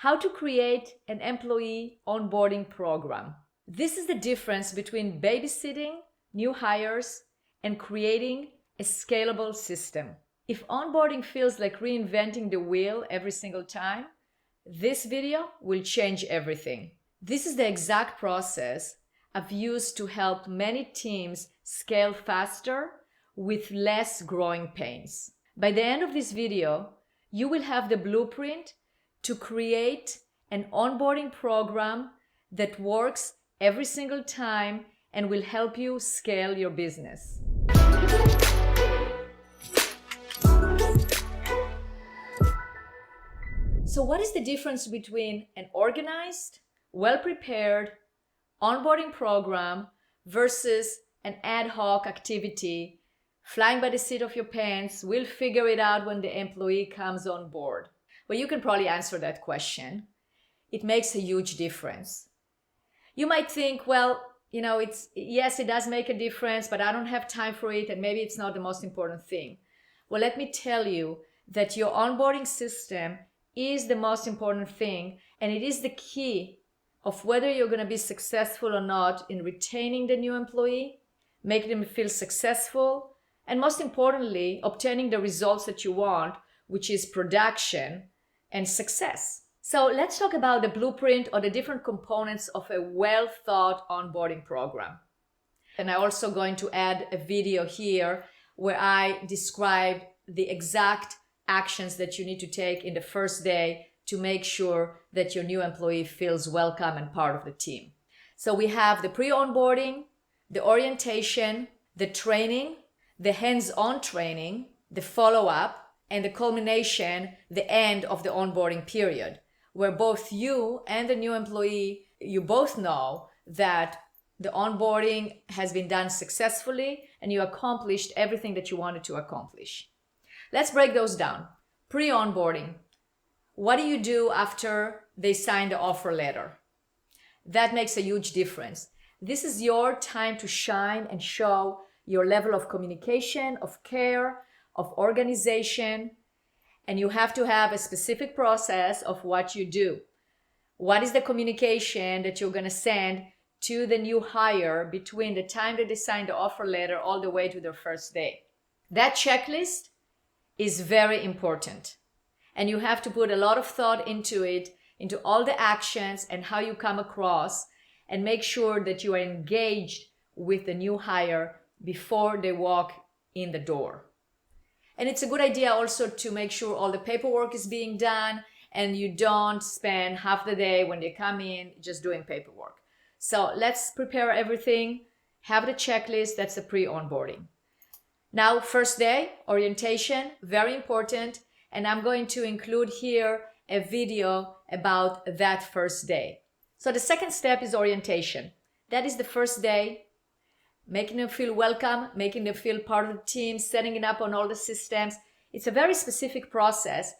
how to create an employee onboarding program. This is the difference between babysitting new hires and creating a scalable system. If onboarding feels like reinventing the wheel every single time, this video will change everything. This is the exact process I've used to help many teams scale faster with less growing pains. By the end of this video, you will have the blueprint to create an onboarding program that works every single time and will help you scale your business. So what is the difference between an organized, well-prepared onboarding program versus an ad hoc activity, flying by the seat of your pants, we'll figure it out when the employee comes on board? Well, you can probably answer that question. It makes a huge difference. You might think, well, yes, it does make a difference, but I don't have time for it, and maybe it's not the most important thing. Well, let me tell you that your onboarding system is the most important thing, and it is the key of whether you're going to be successful or not in retaining the new employee, making them feel successful, and most importantly, obtaining the results that you want, which is production and success. So let's talk about the blueprint or the different components of a well-thought onboarding program. And I'm also going to add a video here where I describe the exact actions that you need to take in the first day to make sure that your new employee feels welcome and part of the team. So we have the pre-onboarding, the orientation, the training, the hands-on training, the follow-up, and the culmination, the end of the onboarding period, where both you and the new employee, you both know that the onboarding has been done successfully and you accomplished everything that you wanted to accomplish. Let's break those down. Pre-onboarding. What do you do after they sign the offer letter? That makes a huge difference. This is your time to shine and show your level of communication, of care, of organization, and you have to have a specific process of what you do. What is the communication that you're going to send to the new hire between the time that they sign the offer letter all the way to their first day? That checklist is very important. And you have to put a lot of thought into it, into all the actions and how you come across, and make sure that you are engaged with the new hire before they walk in the door. And it's a good idea also to make sure all the paperwork is being done and you don't spend half the day when they come in just doing paperwork. So let's prepare everything, have the checklist. That's the pre-onboarding. Now, first day, orientation, very important. And I'm going to include here a video about that first day. So the second step is orientation. That is the first day, making them feel welcome, making them feel part of the team, setting it up on all the systems. It's a very specific process.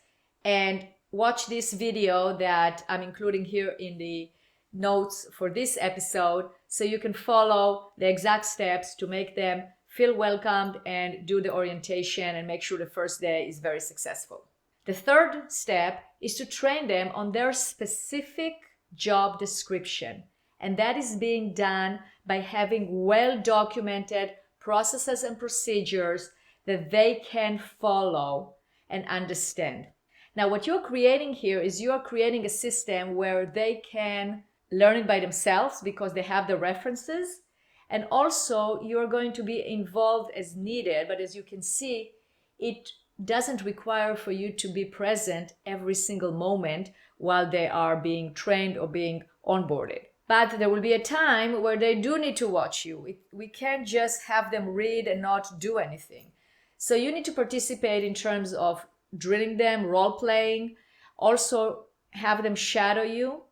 And watch this video that I'm including here in the notes for this episode so you can follow the exact steps to make them feel welcomed and do the orientation and make sure the first day is very successful. The third step is to train them on their specific job description. And that is being done by having well-documented processes and procedures that they can follow and understand. Now, what you're creating here is you're creating a system where they can learn it by themselves because they have the references. And also, you're going to be involved as needed. But as you can see, it doesn't require for you to be present every single moment while they are being trained or being onboarded. But there will be a time where they do need to watch you. We can't just have them read and not do anything. So you need to participate in terms of drilling them, role-playing, also have them shadow you,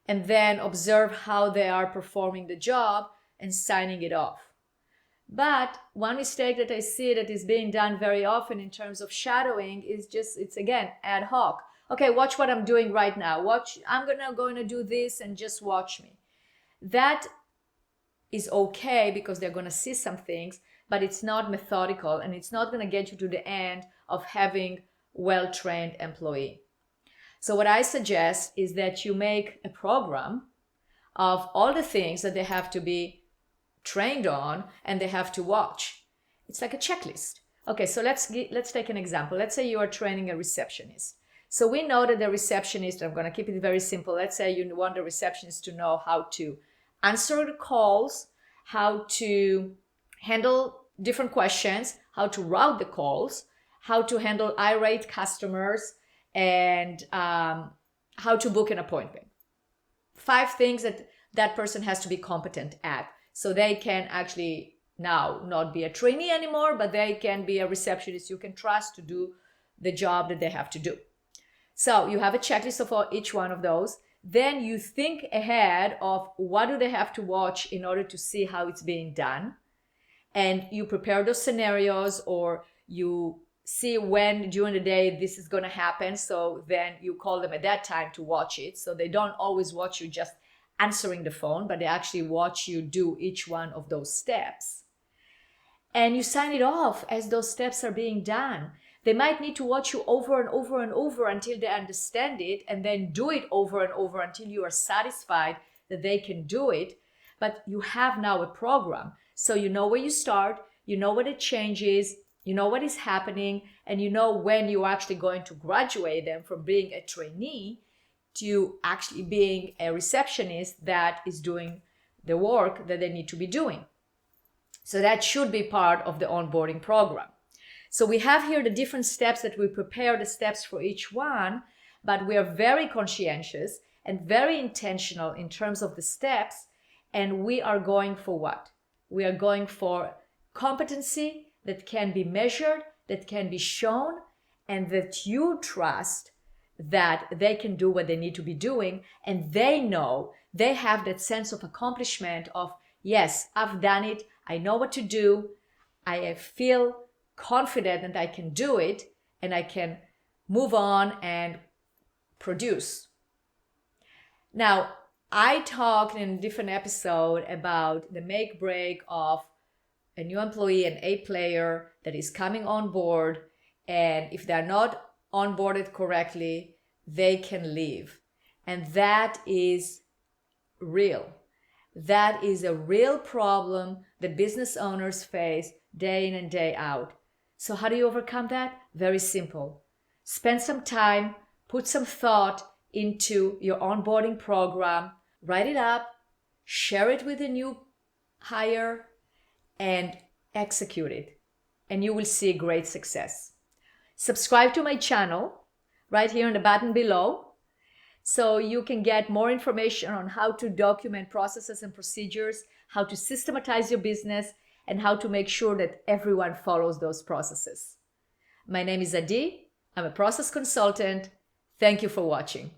and then observe how they are performing the job and signing it off. But one mistake that I see that is being done very often in terms of shadowing is it's again, ad hoc. Okay, watch what I'm doing right now. I'm going to do this and just watch me. That is okay because they're going to see some things, but it's not methodical and it's not going to get you to the end of having well-trained employee. So what I suggest is that you make a program of all the things that they have to be trained on and they have to watch. It's like a checklist. Okay, so let's take an example. Let's say you are training a receptionist. So we know that the receptionist, I'm going to keep it very simple. Let's say you want the receptionist to know how to answer the calls, how to handle different questions, how to route the calls, how to handle irate customers, and how to book an appointment. 5 things that person has to be competent at. So they can actually now not be a trainee anymore, but they can be a receptionist you can trust to do the job that they have to do. So you have a checklist of each one of those. Then you think ahead of what do they have to watch in order to see how it's being done. And you prepare those scenarios, or you see when during the day this is going to happen. So then you call them at that time to watch it. So they don't always watch you just answering the phone, but they actually watch you do each one of those steps. And you sign it off as those steps are being done. They might need to watch you over and over and over until they understand it, and then do it over and over until you are satisfied that they can do it. But you have now a program. So you know where you start, you know what the change is, you know what is happening, and you know when you're actually going to graduate them from being a trainee to actually being a receptionist that is doing the work that they need to be doing. So that should be part of the onboarding program. So we have here the different steps that we prepare the steps for each one, but we are very conscientious and very intentional in terms of the steps. And we are going for what? We are going for competency that can be measured, that can be shown, and that you trust that they can do what they need to be doing. And they know, they have that sense of accomplishment of, yes, I've done it. I know what to do. I feel confident that I can do it, and I can move on and produce. Now, I talked in a different episode about the make break of a new employee, an A player that is coming on board, and if they're not onboarded correctly, they can leave. And that is real. That is a real problem that business owners face day in and day out. So how do you overcome that? Very simple. Spend some time, put some thought into your onboarding program, write it up, share it with a new hire, and execute it. And you will see great success. Subscribe to my channel right here in the button below, so you can get more information on how to document processes and procedures, how to systematize your business, and how to make sure that everyone follows those processes. My name is Adi. I'm a process consultant. Thank you for watching.